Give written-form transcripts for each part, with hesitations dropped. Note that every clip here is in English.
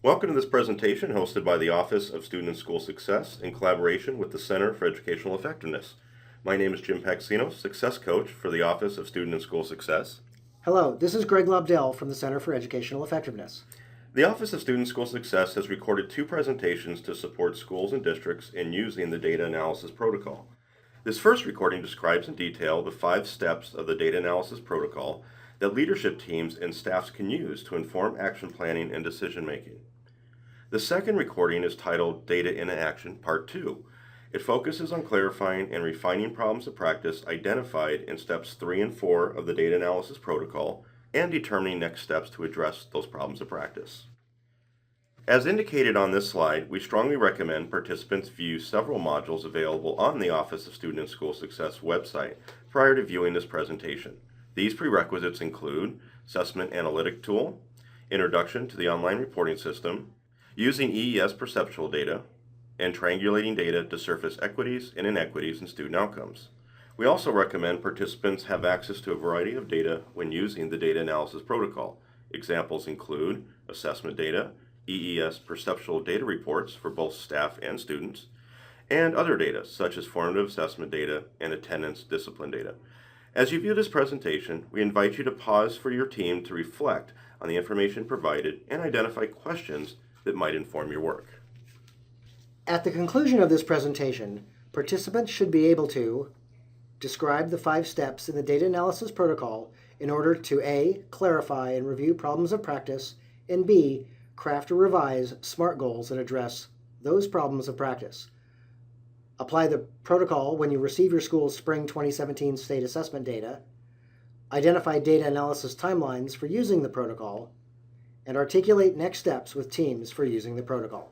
Welcome to this presentation hosted by the Office of Student and School Success in collaboration with the Center for Educational Effectiveness. My name is Jim Paxino, Success Coach for the Office of Student and School Success. Hello, this is Greg Lobdell from the Center for Educational Effectiveness. The Office of Student and School Success has recorded 2 presentations to support schools and districts in using the data analysis protocol. This first recording describes in detail the 5 steps of the data analysis protocol that leadership teams and staffs can use to inform action planning and decision making. The second recording is titled Data in Action, Part 2. It focuses on clarifying and refining problems of practice identified in steps 3 and 4 of the data analysis protocol and determining next steps to address those problems of practice. As indicated on this slide, we strongly recommend participants view several modules available on the Office of Student and School Success website prior to viewing this presentation. These prerequisites include Assessment Analytic Tool, Introduction to the Online Reporting System, using EES perceptual data, and triangulating data to surface equities and inequities in student outcomes. We also recommend participants have access to a variety of data when using the data analysis protocol. Examples include assessment data, EES perceptual data reports for both staff and students, and other data such as formative assessment data and attendance discipline data. As you view this presentation, we invite you to pause for your team to reflect on the information provided and identify questions that might inform your work. At the conclusion of this presentation, participants should be able to describe the 5 steps in the data analysis protocol in order to A. clarify and review problems of practice, and B. craft or revise SMART goals that address those problems of practice. Apply the protocol when you receive your school's Spring 2017 state assessment data, identify data analysis timelines for using the protocol, and articulate next steps with teams for using the protocol.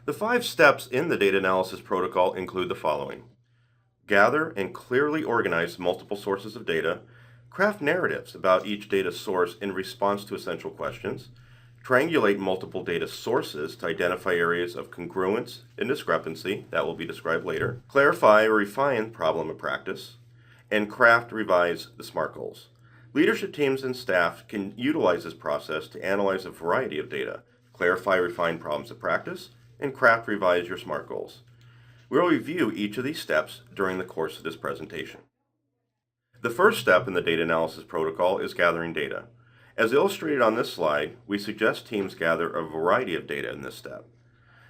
The 5 steps in the data analysis protocol include the following. Gather and clearly organize multiple sources of data, craft narratives about each data source in response to essential questions, triangulate multiple data sources to identify areas of congruence and discrepancy, that will be described later, clarify or refine problem of practice, and craft revise the SMART goals. Leadership teams and staff can utilize this process to analyze a variety of data, clarify refine problems of practice, and craft revise your SMART goals. We will review each of these steps during the course of this presentation. The first step in the data analysis protocol is gathering data. As illustrated on this slide, we suggest teams gather a variety of data in this step.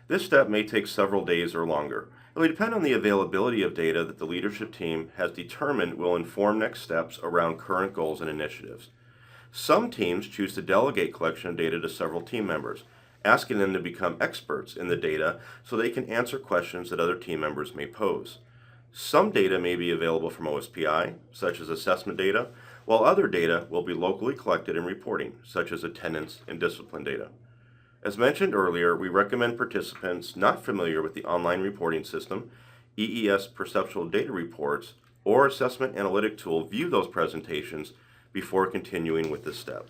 This step may take several days or longer. It will depend on the availability of data that the leadership team has determined will inform next steps around current goals and initiatives. Some teams choose to delegate collection of data to several team members, asking them to become experts in the data so they can answer questions that other team members may pose. Some data may be available from OSPI, such as assessment data, while other data will be locally collected in reporting, such as attendance and discipline data. As mentioned earlier, we recommend participants not familiar with the online reporting system, EES perceptual data reports, or assessment analytic tool view those presentations before continuing with this step.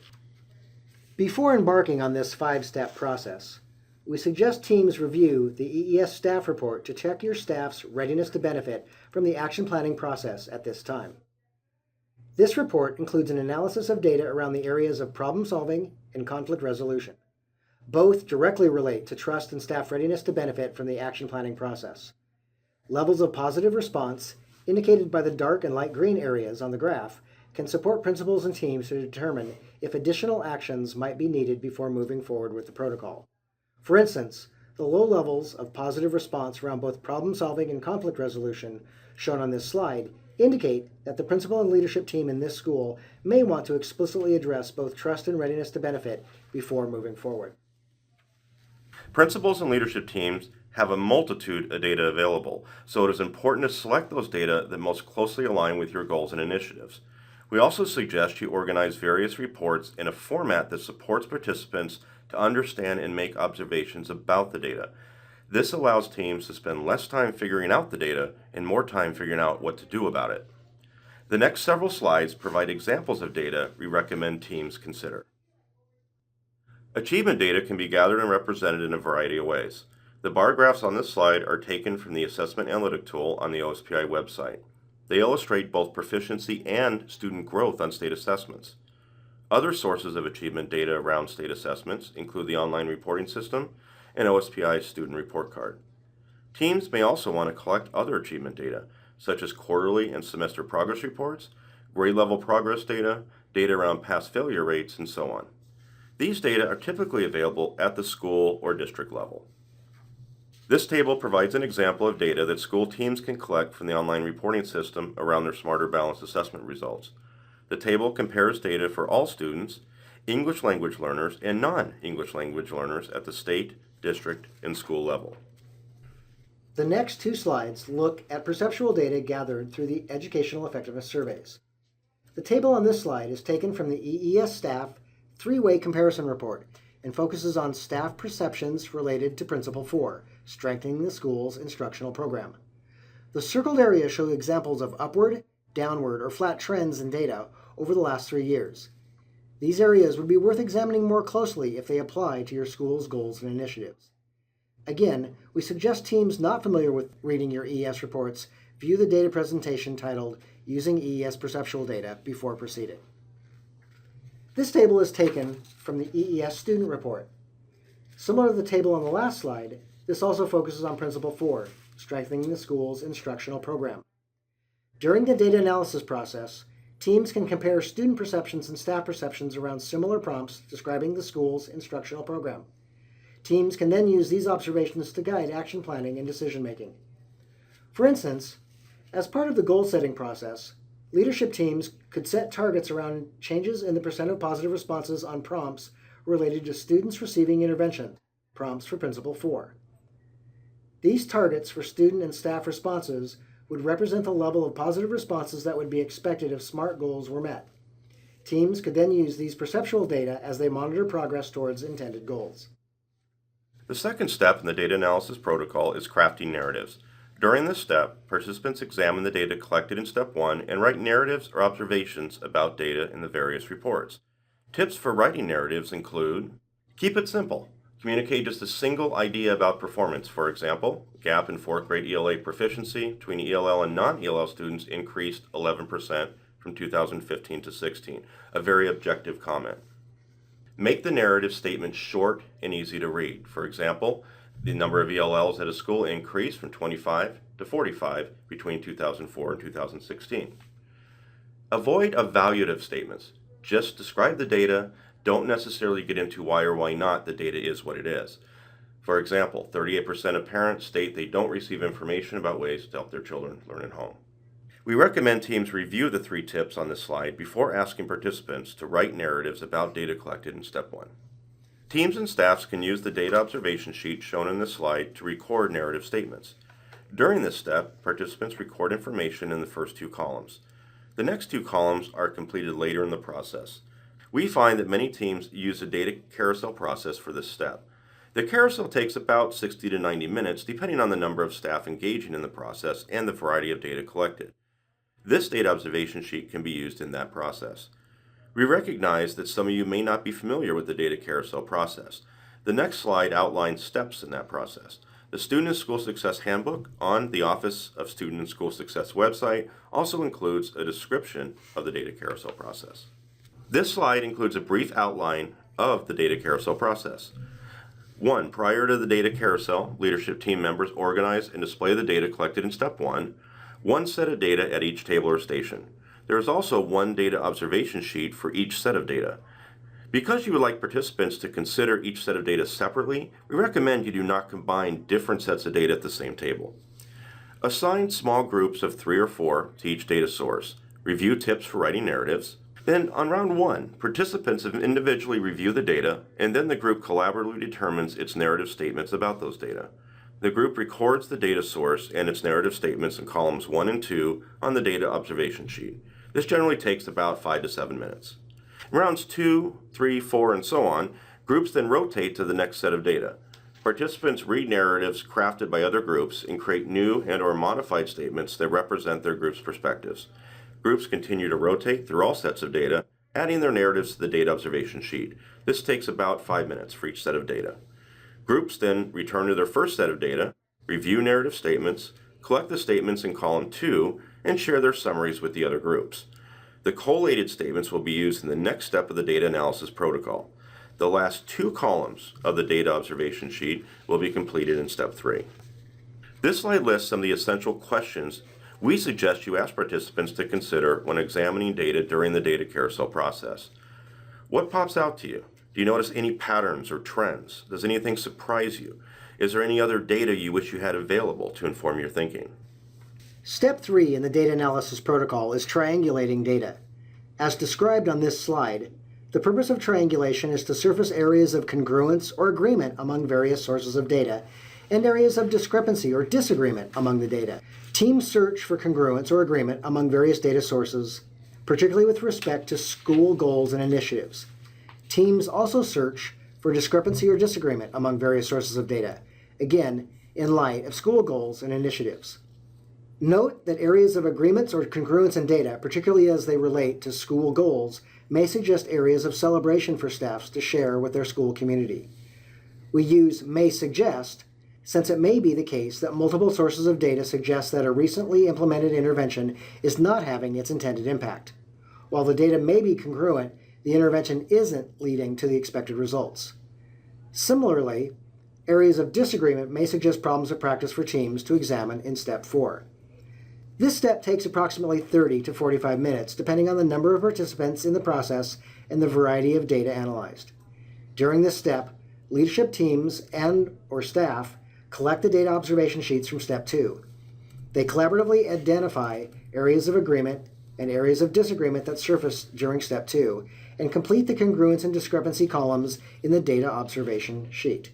Before embarking on this 5-step process, we suggest teams review the EES staff report to check your staff's readiness to benefit from the action planning process at this time. This report includes an analysis of data around the areas of problem solving and conflict resolution. Both directly relate to trust and staff readiness to benefit from the action planning process. Levels of positive response, indicated by the dark and light green areas on the graph, can support principals and teams to determine if additional actions might be needed before moving forward with the protocol. For instance, the low levels of positive response around both problem solving and conflict resolution shown on this slide indicate that the principal and leadership team in this school may want to explicitly address both trust and readiness to benefit before moving forward. Principals and leadership teams have a multitude of data available, so it is important to select those data that most closely align with your goals and initiatives. We also suggest you organize various reports in a format that supports participants to understand and make observations about the data. This allows teams to spend less time figuring out the data and more time figuring out what to do about it. The next several slides provide examples of data we recommend teams consider. Achievement data can be gathered and represented in a variety of ways. The bar graphs on this slide are taken from the Assessment Analytic Tool on the OSPI website. They illustrate both proficiency and student growth on state assessments. Other sources of achievement data around state assessments include the online reporting system and OSPI's student report card. Teams may also want to collect other achievement data, such as quarterly and semester progress reports, grade level progress data, data around pass failure rates, and so on. These data are typically available at the school or district level. This table provides an example of data that school teams can collect from the online reporting system around their Smarter Balanced Assessment results. The table compares data for all students, English language learners, and non-English language learners at the state, district, and school level. The next two slides look at perceptual data gathered through the educational effectiveness surveys. The table on this slide is taken from the EES staff three-way comparison report and focuses on staff perceptions related to Principle 4, strengthening the school's instructional program. The circled areas show examples of upward, downward, or flat trends in data over the last 3 years. These areas would be worth examining more closely if they apply to your school's goals and initiatives. Again, we suggest teams not familiar with reading your EES reports view the data presentation titled Using EES Perceptual Data before proceeding. This table is taken from the EES student report. Similar to the table on the last slide, this also focuses on Principle 4, strengthening the school's instructional program. During the data analysis process, teams can compare student perceptions and staff perceptions around similar prompts describing the school's instructional program. Teams can then use these observations to guide action planning and decision making. For instance, as part of the goal-setting process, leadership teams could set targets around changes in the percent of positive responses on prompts related to students receiving intervention, prompts for Principle 4. These targets for student and staff responses would represent the level of positive responses that would be expected if SMART goals were met. Teams could then use these perceptual data as they monitor progress towards intended goals. The second step in the data analysis protocol is crafting narratives. During this step, participants examine the data collected in Step 1 and write narratives or observations about data in the various reports. Tips for writing narratives include: keep it simple. Communicate just a single idea about performance. For example, gap in 4th grade ELA proficiency between ELL and non-ELL students increased 11% from 2015 to 16, a very objective comment. Make the narrative statement short and easy to read. For example, the number of ELLs at a school increased from 25 to 45 between 2004 and 2016. Avoid evaluative statements. Just describe the data. Don't necessarily get into why or why not the data is what it is. For example, 38% of parents state they don't receive information about ways to help their children learn at home. We recommend teams review the 3 tips on this slide before asking participants to write narratives about data collected in Step 1. Teams and staffs can use the data observation sheet shown in this slide to record narrative statements. During this step, participants record information in the first 2 columns. The next 2 columns are completed later in the process. We find that many teams use the data carousel process for this step. The carousel takes about 60 to 90 minutes depending on the number of staff engaging in the process and the variety of data collected. This data observation sheet can be used in that process. We recognize that some of you may not be familiar with the data carousel process. The next slide outlines steps in that process. The Student and School Success Handbook on the Office of Student and School Success website also includes a description of the data carousel process. This slide includes a brief outline of the data carousel process. 1. Prior to the data carousel, leadership team members organize and display the data collected in Step 1, one set of data at each table or station. There is also one data observation sheet for each set of data. Because you would like participants to consider each set of data separately, we recommend you do not combine different sets of data at the same table. Assign small groups of 3 or 4 to each data source. Review tips for writing narratives. Then, on round 1, participants individually review the data, and then the group collaboratively determines its narrative statements about those data. The group records the data source and its narrative statements in columns 1 and 2 on the data observation sheet. This generally takes about 5 to 7 minutes. In rounds 2, 3, 4, and so on, groups then rotate to the next set of data. Participants read narratives crafted by other groups and create new and/or modified statements that represent their group's perspectives. Groups continue to rotate through all sets of data, adding their narratives to the data observation sheet. This takes about 5 minutes for each set of data. Groups then return to their first set of data, review narrative statements, collect the statements in column 2, and share their summaries with the other groups. The collated statements will be used in the next step of the data analysis protocol. The last two columns of the data observation sheet will be completed in step 3. This slide lists some of the essential questions we suggest you ask participants to consider when examining data during the data carousel process. What pops out to you? Do you notice any patterns or trends? Does anything surprise you? Is there any other data you wish you had available to inform your thinking? Step 3 in the data analysis protocol is triangulating data. As described on this slide, the purpose of triangulation is to surface areas of congruence or agreement among various sources of data and areas of discrepancy or disagreement among the data. Teams search for congruence or agreement among various data sources, particularly with respect to school goals and initiatives. Teams also search for discrepancy or disagreement among various sources of data, again, in light of school goals and initiatives. Note that areas of agreements or congruence in data, particularly as they relate to school goals, may suggest areas of celebration for staffs to share with their school community. We use may suggest since it may be the case that multiple sources of data suggest that a recently implemented intervention is not having its intended impact. While the data may be congruent, the intervention isn't leading to the expected results. Similarly, areas of disagreement may suggest problems of practice for teams to examine in step 4. This step takes approximately 30 to 45 minutes, depending on the number of participants in the process and the variety of data analyzed. During this step, leadership teams and/or staff collect the data observation sheets from step 2. They collaboratively identify areas of agreement and areas of disagreement that surface during step 2 and complete the congruence and discrepancy columns in the data observation sheet.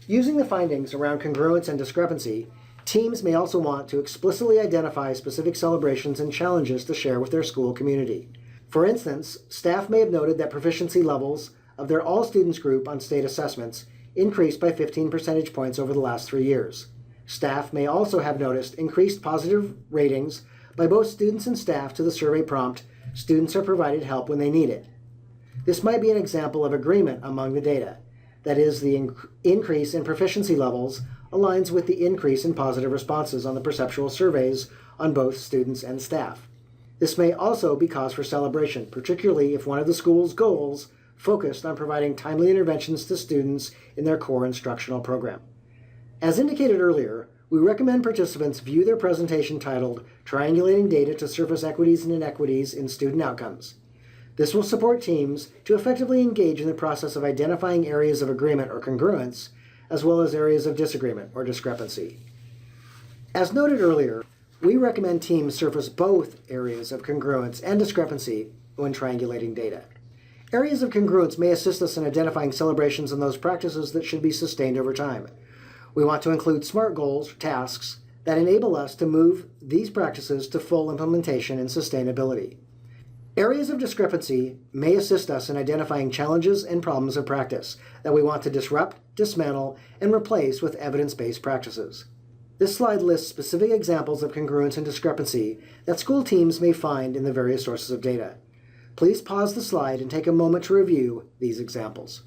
Using the findings around congruence and discrepancy, teams may also want to explicitly identify specific celebrations and challenges to share with their school community. For instance, staff may have noted that proficiency levels of their all students group on state assessments increased by 15 percentage points over the last 3 years. Staff may also have noticed increased positive ratings by both students and staff to the survey prompt, "Students are provided help when they need it." This might be an example of agreement among the data. That is, the increase in proficiency levels aligns with the increase in positive responses on the perceptual surveys on both students and staff. This may also be cause for celebration, particularly if one of the school's goals focused on providing timely interventions to students in their core instructional program. As indicated earlier, we recommend participants view their presentation titled "Triangulating Data to Surface Equities and Inequities in Student Outcomes." This will support teams to effectively engage in the process of identifying areas of agreement or congruence, as well as areas of disagreement or discrepancy. As noted earlier, we recommend teams surface both areas of congruence and discrepancy when triangulating data. Areas of congruence may assist us in identifying celebrations and those practices that should be sustained over time. We want to include SMART goals or tasks that enable us to move these practices to full implementation and sustainability. Areas of discrepancy may assist us in identifying challenges and problems of practice that we want to disrupt, dismantle, and replace with evidence-based practices. This slide lists specific examples of congruence and discrepancy that school teams may find in the various sources of data. Please pause the slide and take a moment to review these examples.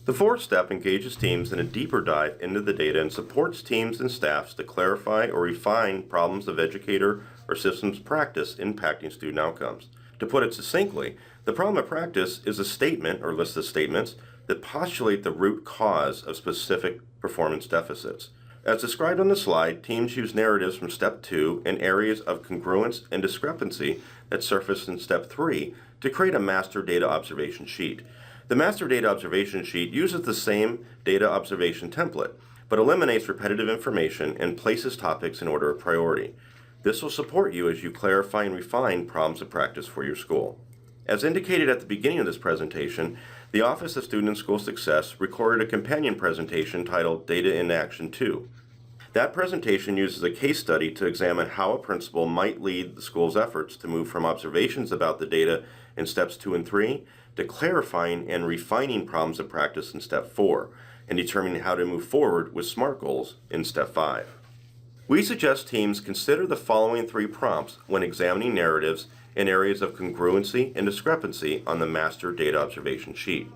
The 4th step engages teams in a deeper dive into the data and supports teams and staffs to clarify or refine problems of educator or systems practice impacting student outcomes. To put it succinctly, the problem of practice is a statement or list of statements that postulate the root cause of specific performance deficits. As described on the slide, teams use narratives from step 2 and areas of congruence and discrepancy that surface in step 3 to create a master data observation sheet. The master data observation sheet uses the same data observation template, but eliminates repetitive information and places topics in order of priority. This will support you as you clarify and refine problems of practice for your school. As indicated at the beginning of this presentation, the Office of Student and School Success recorded a companion presentation titled Data in Action 2. That presentation uses a case study to examine how a principal might lead the school's efforts to move from observations about the data in steps 2 and 3 to clarifying and refining problems of practice in step 4 and determining how to move forward with SMART goals in step 5. We suggest teams consider the following 3 prompts when examining narratives in areas of congruency and discrepancy on the master data observation sheet.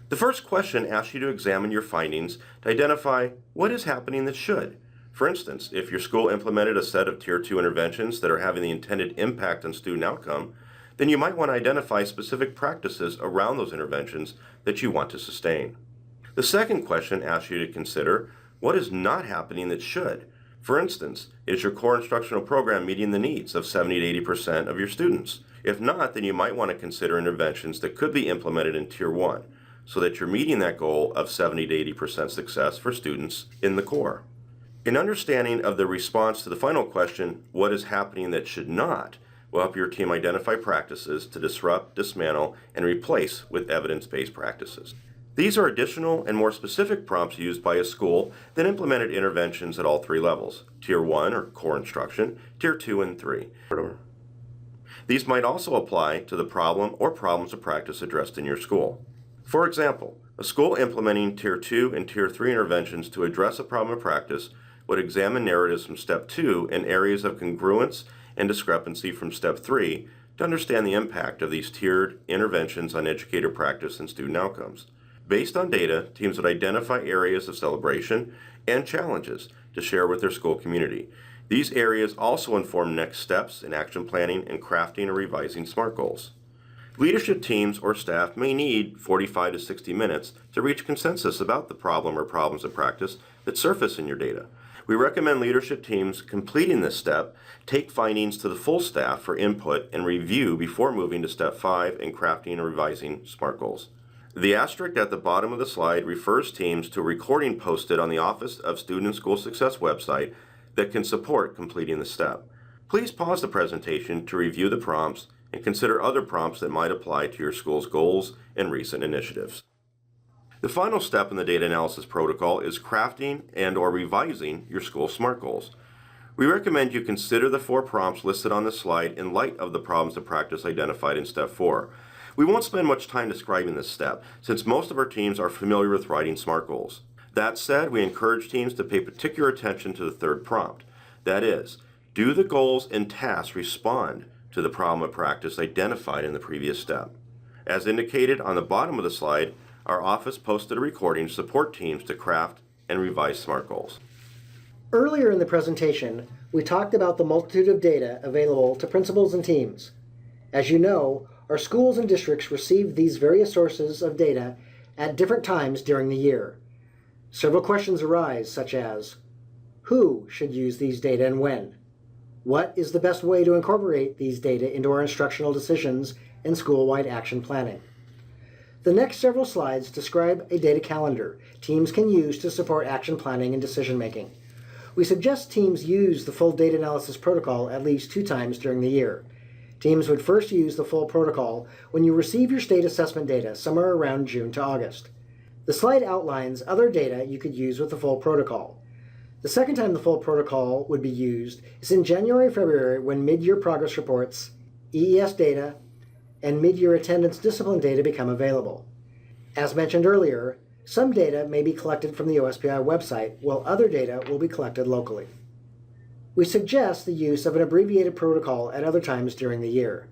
The first question asks you to examine your findings to identify what is happening that should, For instance, if your school implemented a set of Tier 2 interventions that are having the intended impact on student outcome, then you might want to identify specific practices around those interventions that you want to sustain. The second question asks you to consider what is not happening that should. For instance, is your core instructional program meeting the needs of 70 to 80% of your students? If not, then you might want to consider interventions that could be implemented in Tier 1 so that you're meeting that goal of 70 to 80% success for students in the core. An understanding of the response to the final question, what is happening that should not, will help your team identify practices to disrupt, dismantle, and replace with evidence-based practices. These are additional and more specific prompts used by a school that implemented interventions at all three levels, Tier 1 or core instruction, Tier 2 and 3. These might also apply to the problem or problems of practice addressed in your school. For example, a school implementing Tier 2 and Tier 3 interventions to address a problem of practice would examine narratives from Step 2 and areas of congruence and discrepancy from Step 3 to understand the impact of these tiered interventions on educator practice and student outcomes. Based on data, teams would identify areas of celebration and challenges to share with their school community. These areas also inform next steps in action planning and crafting or revising SMART goals. Leadership teams or staff may need 45 to 60 minutes to reach consensus about the problem or problems of practice that surface in your data. We recommend leadership teams completing this step take findings to the full staff for input and review before moving to Step 5 and crafting or revising SMART goals. The asterisk at the bottom of the slide refers teams to a recording posted on the Office of Student and School Success website that can support completing the step. Please pause the presentation to review the prompts and consider other prompts that might apply to your school's goals and recent initiatives. The final step in the data analysis protocol is crafting and or revising your school SMART goals. We recommend you consider the 4 prompts listed on the slide in light of the problems of practice identified in Step 4. We won't spend much time describing this step, since most of our teams are familiar with writing SMART goals. That said, we encourage teams to pay particular attention to the third prompt. That is, do the goals and tasks respond to the problem of practice identified in the previous step? As indicated on the bottom of the slide, our office posted a recording to support teams to craft and revise SMART goals. Earlier in the presentation, we talked about the multitude of data available to principals and teams. As you know, our schools and districts receive these various sources of data at different times during the year. Several questions arise, such as, who should use these data and when? What is the best way to incorporate these data into our instructional decisions and school-wide action planning? The next several slides describe a data calendar teams can use to support action planning and decision-making. We suggest teams use the full data analysis protocol at least 2 times during the year. Teams would first use the full protocol when you receive your state assessment data somewhere around June to August. The slide outlines other data you could use with the full protocol. The second time the full protocol would be used is in January-February when mid-year progress reports, EES data, and mid-year attendance discipline data become available. As mentioned earlier, some data may be collected from the OSPI website, while other data will be collected locally. We suggest the use of an abbreviated protocol at other times during the year.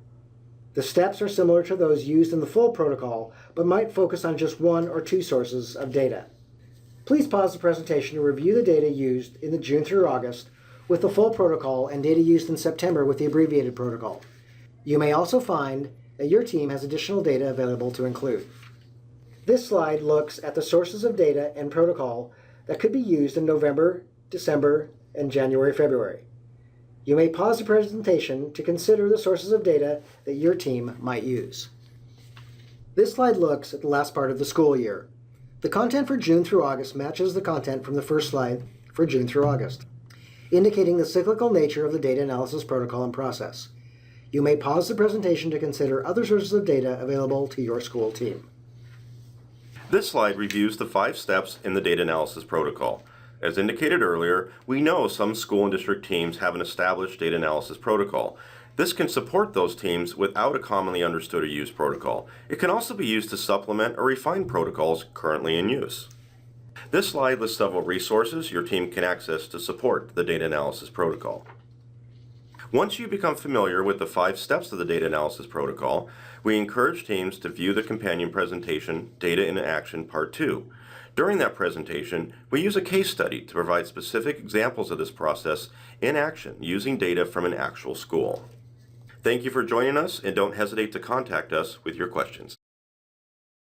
The steps are similar to those used in the full protocol, but might focus on just 1 or 2 sources of data. Please pause the presentation to review the data used in the June through August with the full protocol and data used in September with the abbreviated protocol. You may also find that your team has additional data available to include. This slide looks at the sources of data and protocol that could be used in November, December, and January-February. You may pause the presentation to consider the sources of data that your team might use. This slide looks at the last part of the school year. The content for June through August matches the content from the first slide for June through August, indicating the cyclical nature of the data analysis protocol and process. You may pause the presentation to consider other sources of data available to your school team. This slide reviews the 5 steps in the data analysis protocol. As indicated earlier, we know some school and district teams have an established data analysis protocol. This can support those teams without a commonly understood or used protocol. It can also be used to supplement or refine protocols currently in use. This slide lists several resources your team can access to support the data analysis protocol. Once you become familiar with the 5 steps of the data analysis protocol, we encourage teams to view the companion presentation, Data in Action Part 2, During that presentation, we use a case study to provide specific examples of this process in action using data from an actual school. Thank you for joining us, and don't hesitate to contact us with your questions.